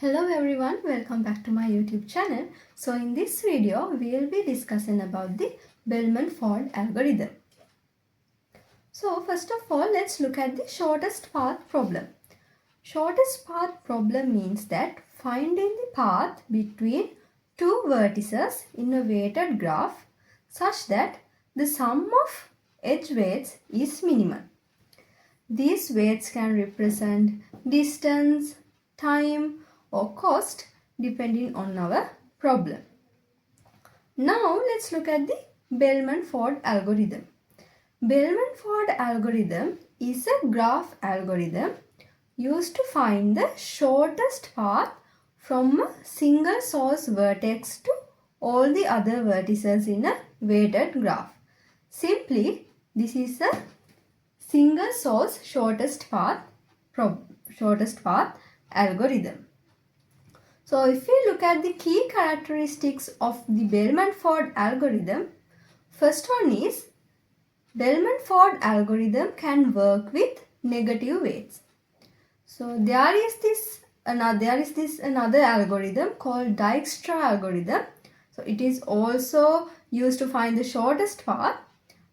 Hello everyone, welcome back to my YouTube channel. So in this video, we will be discussing about the Bellman-Ford algorithm. So first of all, let's look at the shortest path problem. Shortest path problem means that finding the path between two vertices in a weighted graph such that the sum of edge weights is minimal. These weights can represent distance, time, or cost depending on our problem. Now let's look at the Bellman-Ford algorithm. Bellman-Ford algorithm is a graph algorithm used to find the shortest path from a single source vertex to all the other vertices in a weighted graph. Simply, this is a single source shortest path algorithm. So if we look at the key characteristics of the Bellman-Ford algorithm, first one is Bellman-Ford algorithm can work with negative weights. So there is this another algorithm called Dijkstra algorithm. So it is also used to find the shortest path,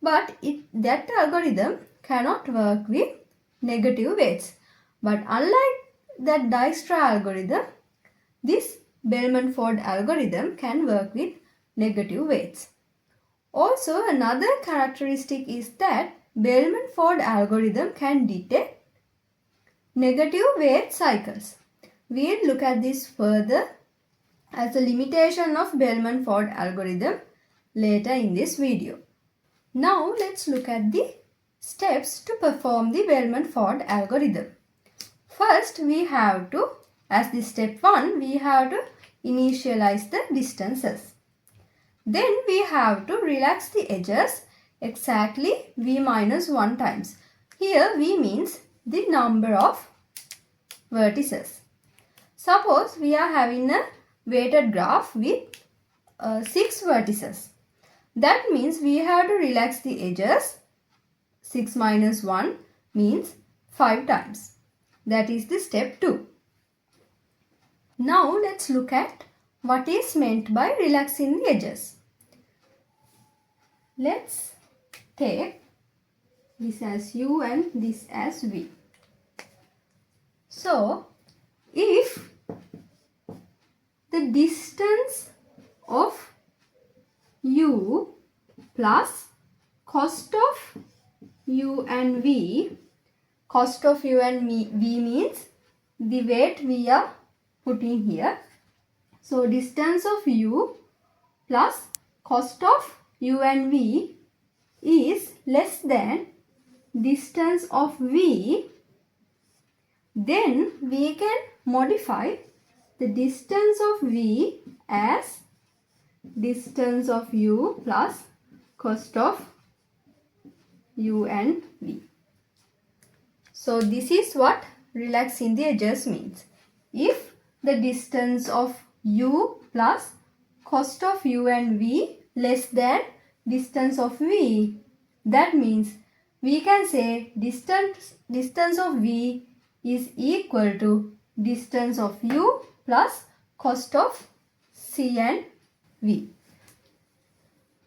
but that algorithm cannot work with negative weights. But unlike that Dijkstra algorithm, this Bellman-Ford algorithm can work with negative weights. Also, another characteristic is that Bellman-Ford algorithm can detect negative weight cycles. We'll look at this further as a limitation of Bellman-Ford algorithm later in this video. Now let's look at the steps to perform the Bellman-Ford algorithm. First, we have to, as the step 1, we have to initialize the distances. Then we have to relax the edges exactly v minus 1 times. Here v means the number of vertices. Suppose we are having a weighted graph with 6 vertices. That means we have to relax the edges. 6 minus 1 means 5 times. That is the step 2. Now let's look at what is meant by relaxing the edges. Let's take this as u and this as v. So, if the distance of u plus cost of u and v, cost of u and v means the weight we are putting here. So distance of u plus cost of u and v is less than distance of v, then we can modify the distance of v as distance of u plus cost of u and v. So this is what relaxing the edges means. If the distance of u plus cost of u and v less than distance of v, that means we can say distance of v is equal to distance of u plus cost of c and v.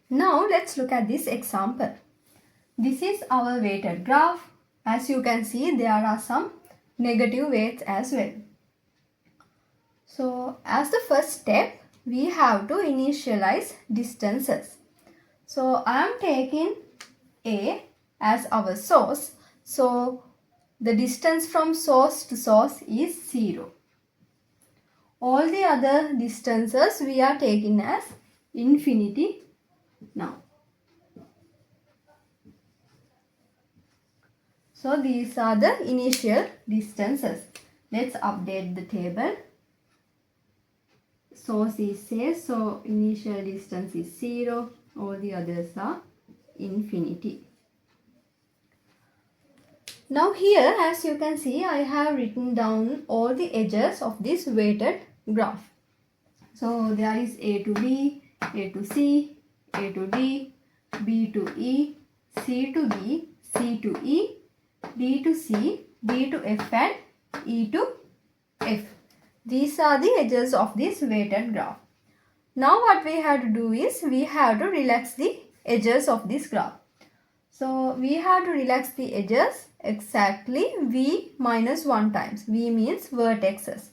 Now let's look at this example. This is our weighted graph. As you can see, there are some negative weights as well. So as the first step, we have to initialize distances. So I am taking A as our source. So the distance from source to source is 0. All the other distances we are taking as infinity now. So these are the initial distances. Let's update the table. Source is A, so initial distance is 0. All the others are infinity. Now here, as you can see, I have written down all the edges of this weighted graph. So there is A to B, A to C, A to D, B to E, C to B, C to E, D to C, D to F and E to F. These are the edges of this weighted graph. Now what we have to do is we have to relax the edges of this graph. So we have to relax the edges exactly v minus 1 times. V means vertexes.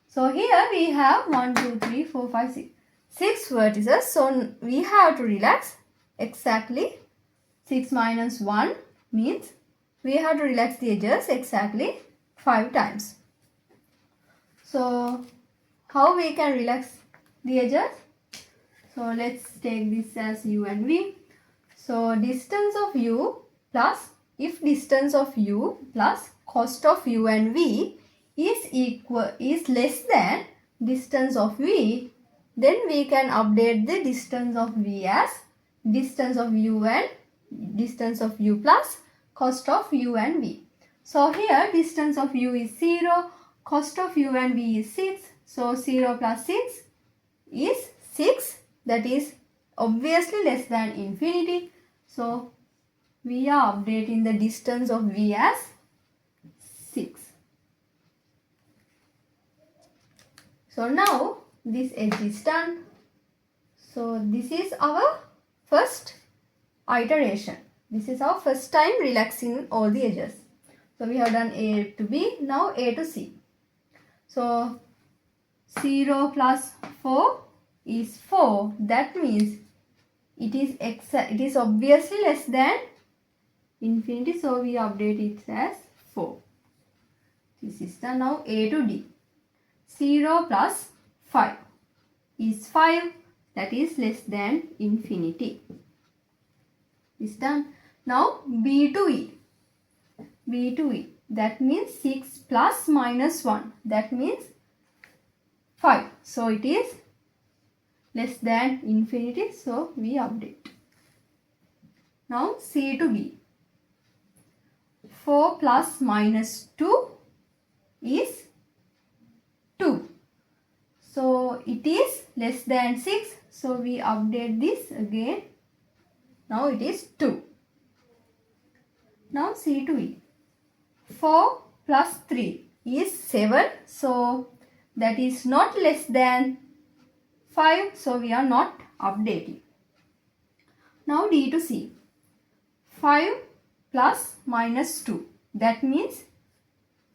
So here we have 1, 2, 3, 4, 5, 6. 6 vertices. So we have to relax exactly 6 minus 1 means we have to relax the edges exactly 5 times. So how we can relax the edges? So let's take this as u and v. So distance of u plus, if distance of u plus cost of u and v is less than distance of v, then we can update the distance of v as distance of u and distance of u plus cost of u and v. So here distance of u is 0, cost of u and v is 6. So 0 plus 6 is 6, that is obviously less than infinity. So we are updating the distance of v as 6. So now this edge is done. So this is our first iteration. This is our first time relaxing all the edges. So we have done A to B, now A to C. So 0 plus 4 is 4. That means it is obviously less than infinity. So we update it as 4. This is done. Now A to D. 0 plus 5 is 5. That is less than infinity. Is done. Now B to E. B to E. That means 6 plus minus 1. That means 5. So it is less than infinity. So we update. Now C to B. 4 plus minus 2 is 2. So it is less than 6. So we update this again. Now it is 2. Now C to E. 4 plus 3 is 7. So that is not less than 5. So we are not updating. Now D to C. 5 plus minus 2. That means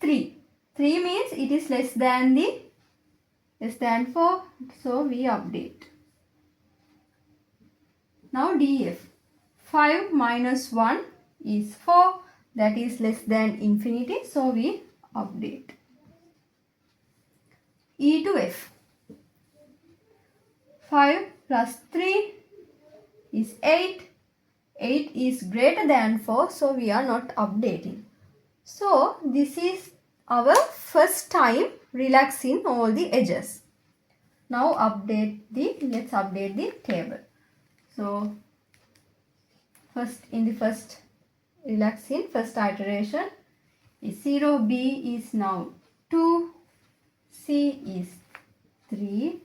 3. 3 means it is less than 4. So we update. Now DF. 5 minus 1 is 4. That is less than infinity. So we update. E to F. 5 plus 3 is 8. 8 is greater than 4. So we are not updating. So this is our first time relaxing all the edges. Now let's update the table. So in the first relaxing first iteration is 0, B is now 2, C is 3,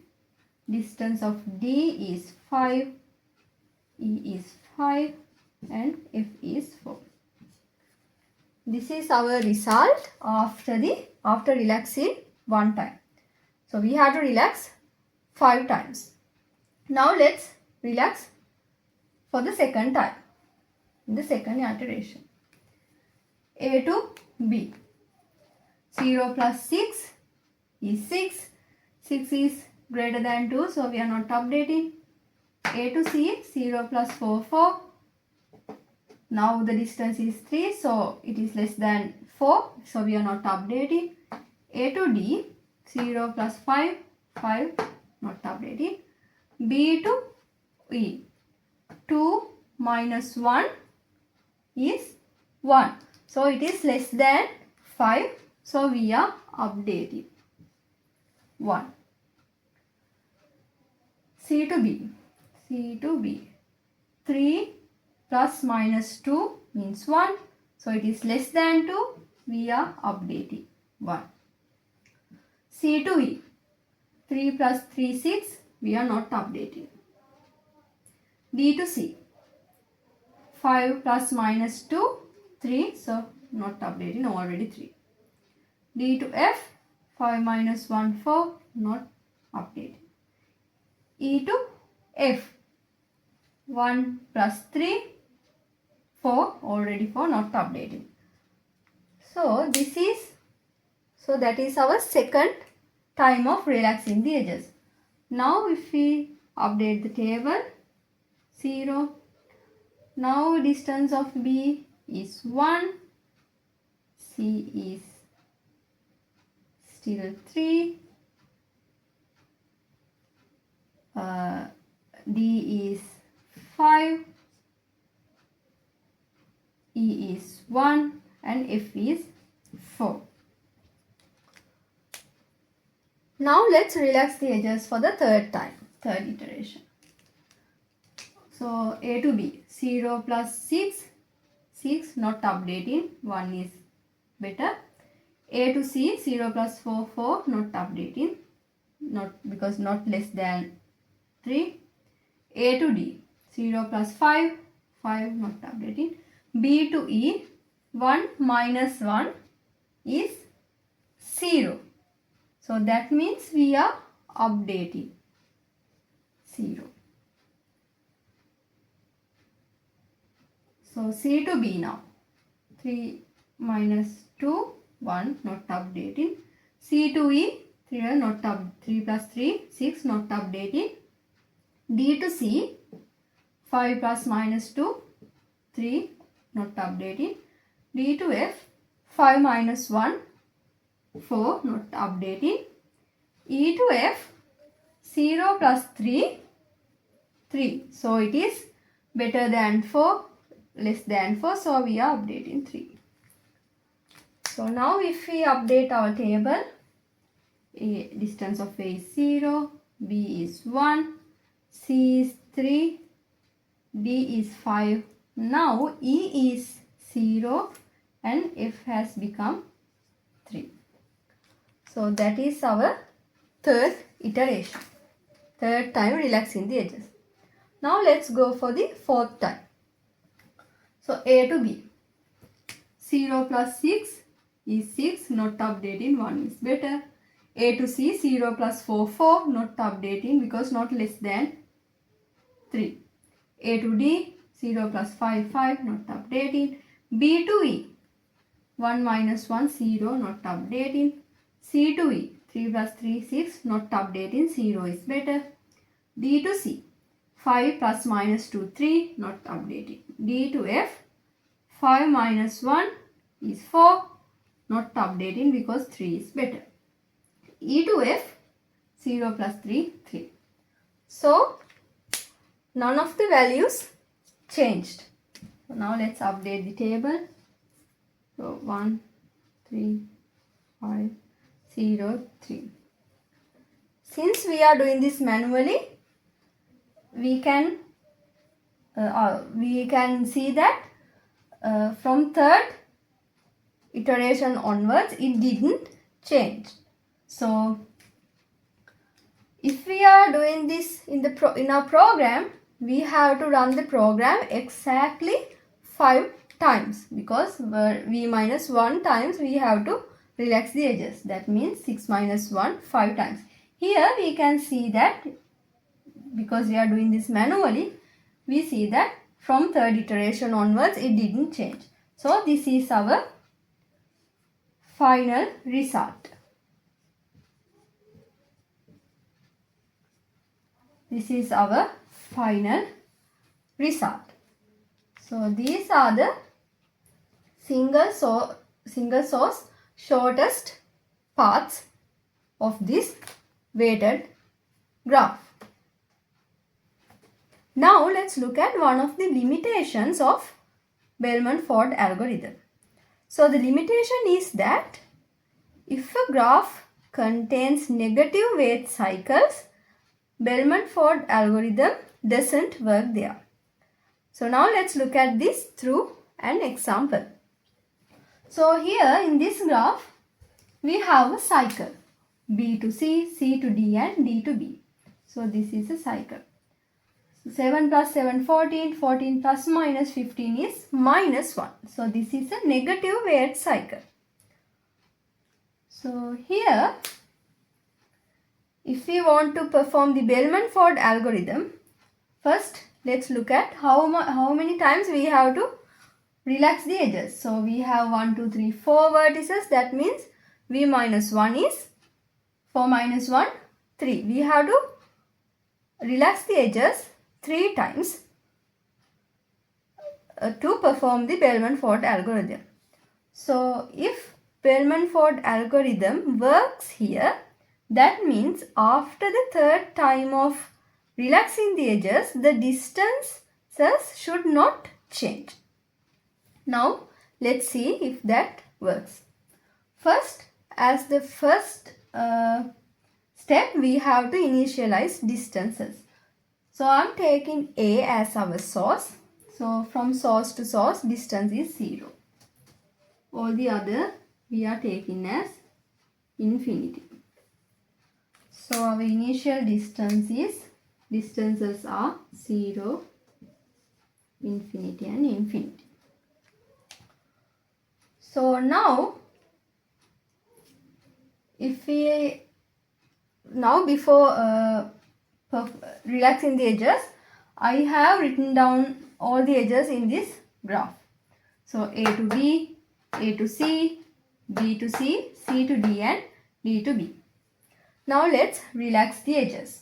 distance of D is 5, E is 5 and F is 4. This is our result after relaxing one time. So we have to relax 5 times. Now let's relax for the second time. In the second iteration. A to B. 0 plus 6 is 6. 6 is greater than 2. So we are not updating. A to C. 0 plus 4, 4. Now the distance is 3. So it is less than 4. So we are not updating. A to D. 0 plus 5, 5. Not updating. B to E. 2 minus 1 is 1. So it is less than 5. So we are updating. 1. C to B. C to B. 3 plus minus 2 means 1. So it is less than 2. We are updating. 1. C to E. 3 plus 3, 6. We are not updating. D to C. 5 plus minus 2, 3. So not updating, already 3. D to F. 5 minus 1, 4, not updated. E to F, 1 plus 3, 4, already 4, not updated. So that is our second time of relaxing the edges. Now if we update the table, 0. Now distance of B is 1, C is still 3, D is 5, E is 1 and F is 4. Now let's relax the edges for the third iteration. So A to B, 0 plus 6, 6 not updating, 1 is better. A to C, 0 plus 4, 4 not updating, because not less than 3. A to D, 0 plus 5, 5 not updating. B to E, 1 minus 1 is 0. So that means we are updating 0. So C to B now, 3 minus 2, 1 not updating. C to E, 3 plus 3, 6 not updating. D to C, 5 plus minus 2, 3 not updating. D to F, 5 minus 1, 4 not updating. E to F, 0 plus 3, 3. So it is better than 4, less than 4. So we are updating 3. So now if we update our table, distance of A is 0, B is 1, C is 3, D is 5. Now E is 0 and F has become 3. So that is our third iteration. Third time relaxing the edges. Now let's go for the fourth time. So A to B. 0 plus 6 is 6, not updating, 1 is better. A to C, 0 plus 4, 4, not updating because not less than 3. A to D, 0 plus 5, 5, not updating. B to E, 1 minus 1, 0, not updating. C to E, 3 plus 3, 6, not updating, 0 is better. D to C, 5 plus minus 2, 3, not updating. D to F, 5 minus 1 is 4, not updating because 3 is better. E to F, 0 plus 3, 3. So, none of the values changed. So now let's update the table. So 1, 3, 5, 0, 3. Since we are doing this manually, we can see that from third iteration onwards it didn't change. So if we are doing this in our program, we have to run the program exactly 5 times, because v minus 1 times we have to relax the edges. That means 6 minus 1, 5 times. Here we can see that because we are doing this manually, we see that from third iteration onwards it didn't change. So this is our final result. This is our final result. So these are the single source shortest paths of this weighted graph. Now let's look at one of the limitations of Bellman-Ford algorithm. So the limitation is that if a graph contains negative weight cycles, Bellman-Ford algorithm doesn't work there. So now let's look at this through an example. So here in this graph, we have a cycle. B to C, C to D and D to B. So this is a cycle. So 7 plus 7, 14, 14 plus minus 15 is minus 1. So this is a negative weight cycle. So here, if we want to perform the Bellman-Ford algorithm, first let's look at how many times we have to relax the edges. So we have 1, 2, 3, 4 vertices. That means V minus 1 is 4 minus 1, 3. We have to relax the edges 3 times to perform the Bellman-Ford algorithm. So if Bellman-Ford algorithm works here, that means after the third time of relaxing the edges, the distances should not change. Now let's see if that works. First, as the first step, we have to initialize distances. So I am taking A as our source. So from source to source, distance is 0. All the other we are taking as infinity. So our initial distances are 0, infinity and infinity. So now before relaxing the edges, I have written down all the edges in this graph. So A to B, A to C, B to C, C to D and D to B. Now let's relax the edges.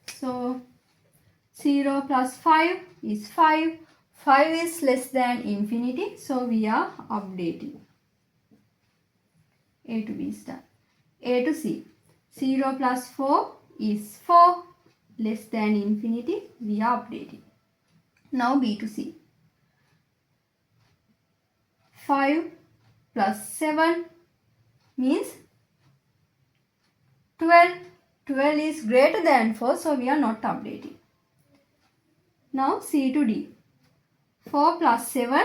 So 0 plus 5 is 5. 5 is less than infinity. So we are updating. A to B is done. A to C. 0 plus 4 is 4. Less than infinity. We are updating. Now B to C. 5 plus 7 means 12. 12 is greater than 4, so we are not updating. Now C to D. 4 plus 7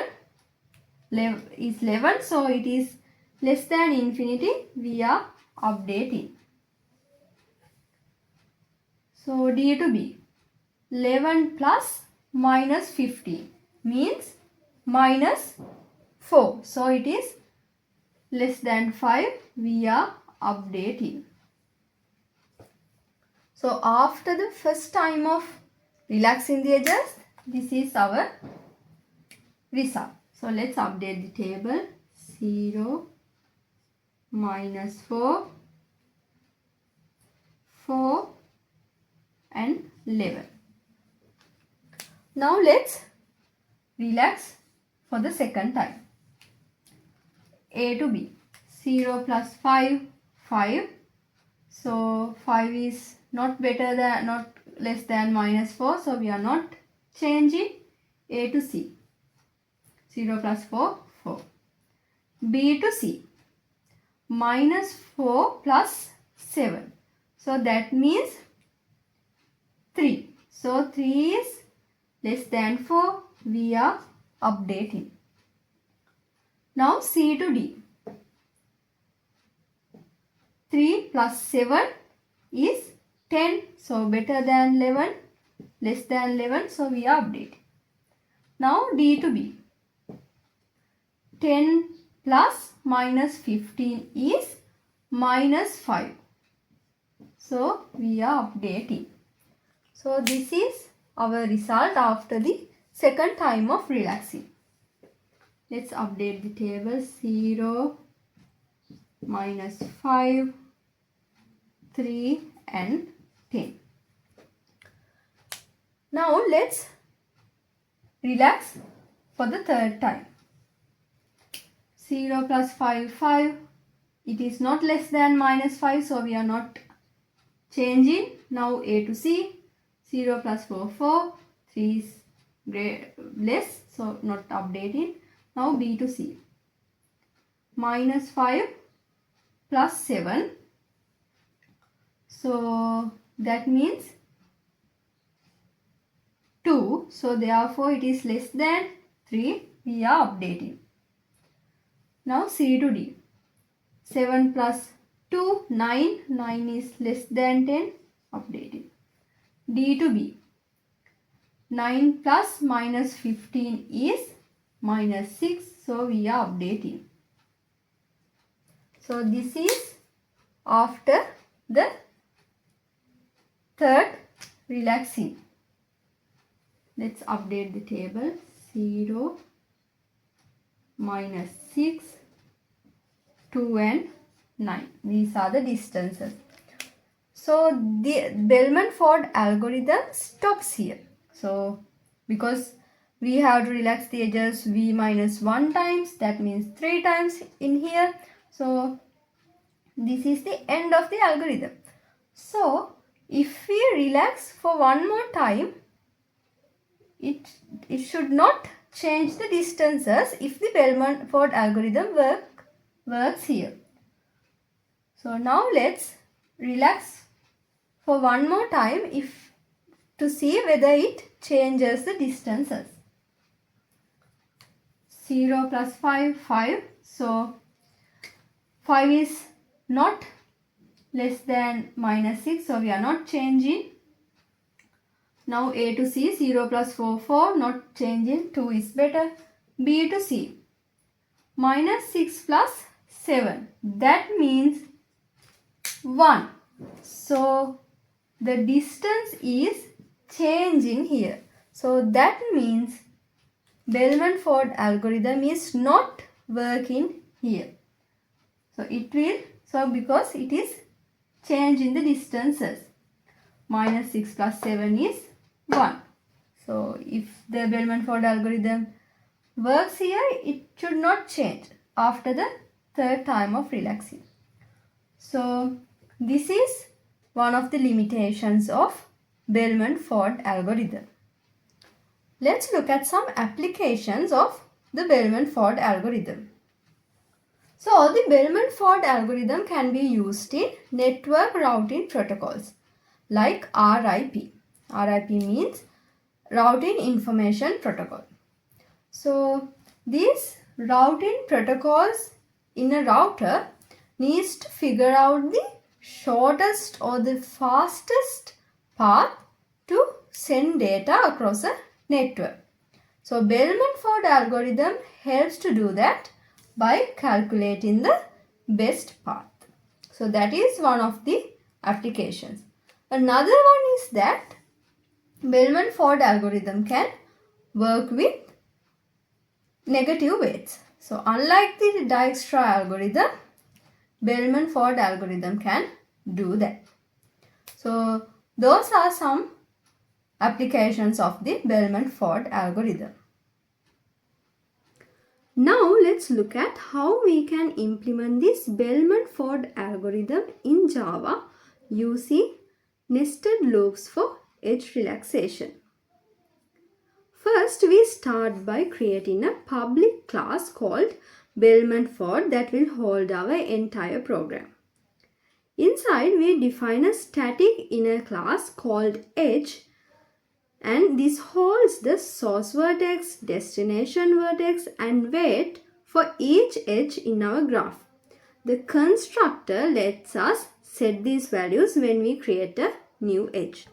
is 11, so it is less than infinity. We are updating. So D to B. 11 plus minus 15 means minus 4. So it is less than 5. We are updating. So after the first time of relaxing the edges, this is our result. So let's update the table. 0, minus 4, 4 and 11. Now let's relax for the second time. A to B. 0 plus 5, 5. So 5 is not less than minus 4. So we are not changing. A to C. 0 plus 4, 4. B to C. Minus 4 plus 7. So that means 3. So 3 is less than 4. We are updating. Now C to D. 3 plus 7 is 10. So better than 11. Less than 11. So we are updating. Now D to B. 10 plus minus 15 is minus 5. So we are updating. So this is our result after the second time of relaxing. Let's update the table. 0, minus 5, 3 and 10. Now let's relax for the third time. 0 plus 5, 5. It is not less than minus 5, so we are not changing. Now A to C. 0 plus 4, 4. 3 is less, so not updating. Now B to C. Minus 5 plus 7. So that means 2. So therefore it is less than 3. We are updating. Now C to D. 7 plus 2, 9. 9 is less than 10. Updating. D to B. 9 plus minus 15 is minus 6. So we are updating. So this is after the third relaxing. Let's update the table. 0, minus 6, 2 and 9. These are the distances. So the Bellman-Ford algorithm stops here. So because we have to relax the edges v minus 1 times, that means 3 times in here. So this is the end of the algorithm. So if we relax for one more time, it should not change the distances if the Bellman-Ford algorithm works here. So now let's relax for one more time to see whether it changes the distances. 0 plus 5, 5. So 5 is not less than minus 6. So we are not changing. Now A to C, 0 plus 4, 4, not changing, 2 is better. B to C, minus 6 plus 7, that means 1. So the distance is changing here. So that means Bellman-Ford algorithm is not working here. So because it is changing the distances. Minus 6 plus 7 is 1. So if the Bellman-Ford algorithm works here, it should not change after the third time of relaxing. So this is one of the limitations of Bellman-Ford algorithm. Let's look at some applications of the Bellman-Ford algorithm. So the Bellman-Ford algorithm can be used in network routing protocols like RIP. RIP means Routing Information Protocol. So these routing protocols in a router needs to figure out the shortest or the fastest path to send data across a network. So Bellman-Ford algorithm helps to do that by calculating the best path. So that is one of the applications. Another one is that Bellman-Ford algorithm can work with negative weights. So unlike the Dijkstra algorithm, Bellman-Ford algorithm can do that. So those are some applications of the Bellman-Ford algorithm. Now let's look at how we can implement this Bellman-Ford algorithm in Java using nested loops for edge relaxation. First, we start by creating a public class called Bellman-Ford that will hold our entire program. Inside, we define a static inner class called edge, and this holds the source vertex, destination vertex and weight for each edge in our graph. The constructor lets us set these values when we create a new edge.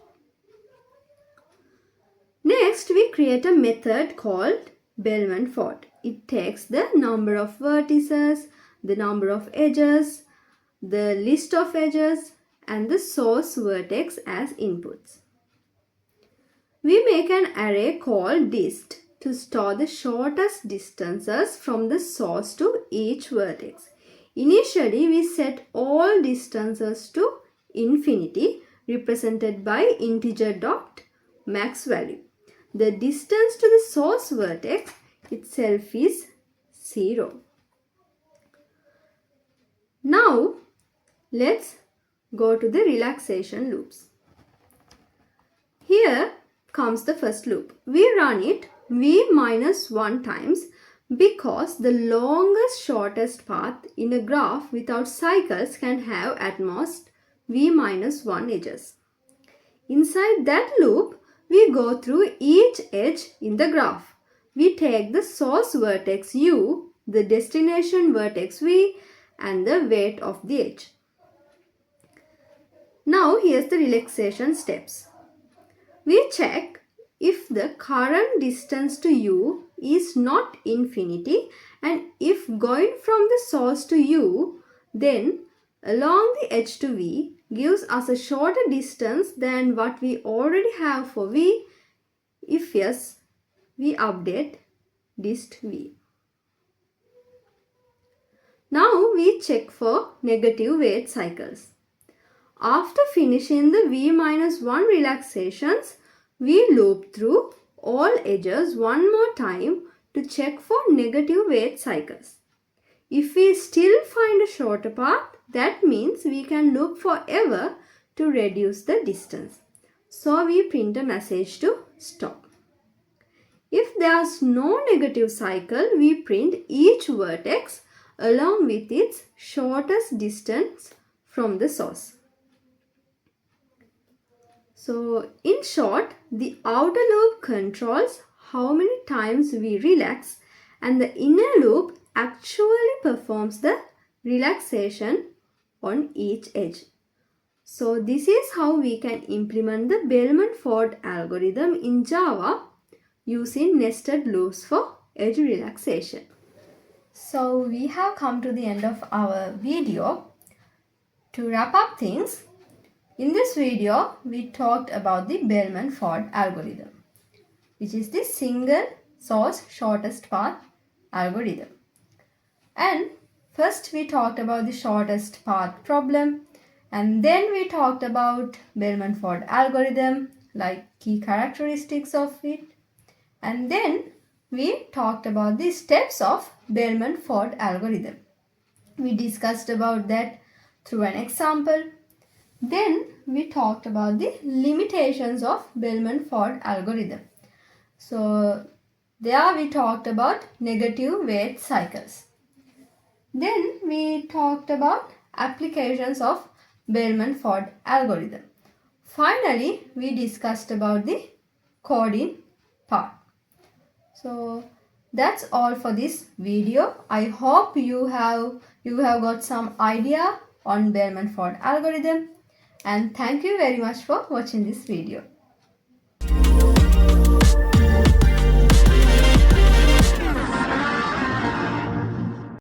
Next, we create a method called Bellman-Ford. It takes the number of vertices, the number of edges, the list of edges and the source vertex as inputs. We make an array called dist to store the shortest distances from the source to each vertex. Initially, we set all distances to infinity, represented by integer dot max value. The distance to the source vertex itself is 0. Now, let's go to the relaxation loops. Here comes the first loop. We run it v minus 1 times because the longest shortest path in a graph without cycles can have at most v minus 1 edges. Inside that loop, we go through each edge in the graph. We take the source vertex u, the destination vertex v, and the weight of the edge. Now here's the relaxation steps. We check if the current distance to u is not infinity and if going from the source to u, then along the edge to V gives us a shorter distance than what we already have for V. If yes, we update dist V. Now we check for negative weight cycles. After finishing the V-1 relaxations, we loop through all edges one more time to check for negative weight cycles. If we still find a shorter path, that means we can loop forever to reduce the distance. So we print a message to stop. If there's no negative cycle, we print each vertex along with its shortest distance from the source. So in short, the outer loop controls how many times we relax, and the inner loop actually performs the relaxation on each edge. So this is how we can implement the Bellman-Ford algorithm in Java using nested loops for edge relaxation. So we have come to the end of our video. To wrap up things, in this video we talked about the Bellman-Ford algorithm, which is the single source shortest path algorithm. And first we talked about the shortest path problem, and then we talked about Bellman-Ford algorithm, like key characteristics of it, and then we talked about the steps of Bellman-Ford algorithm. We discussed about that through an example. Then we talked about the limitations of Bellman-Ford algorithm. So there we talked about negative weight cycles. Then we talked about applications of Bellman-Ford algorithm. Finally, we discussed about the coding part. So that's all for this video. I hope you have got some idea on Bellman-Ford algorithm, and thank you very much for watching this video.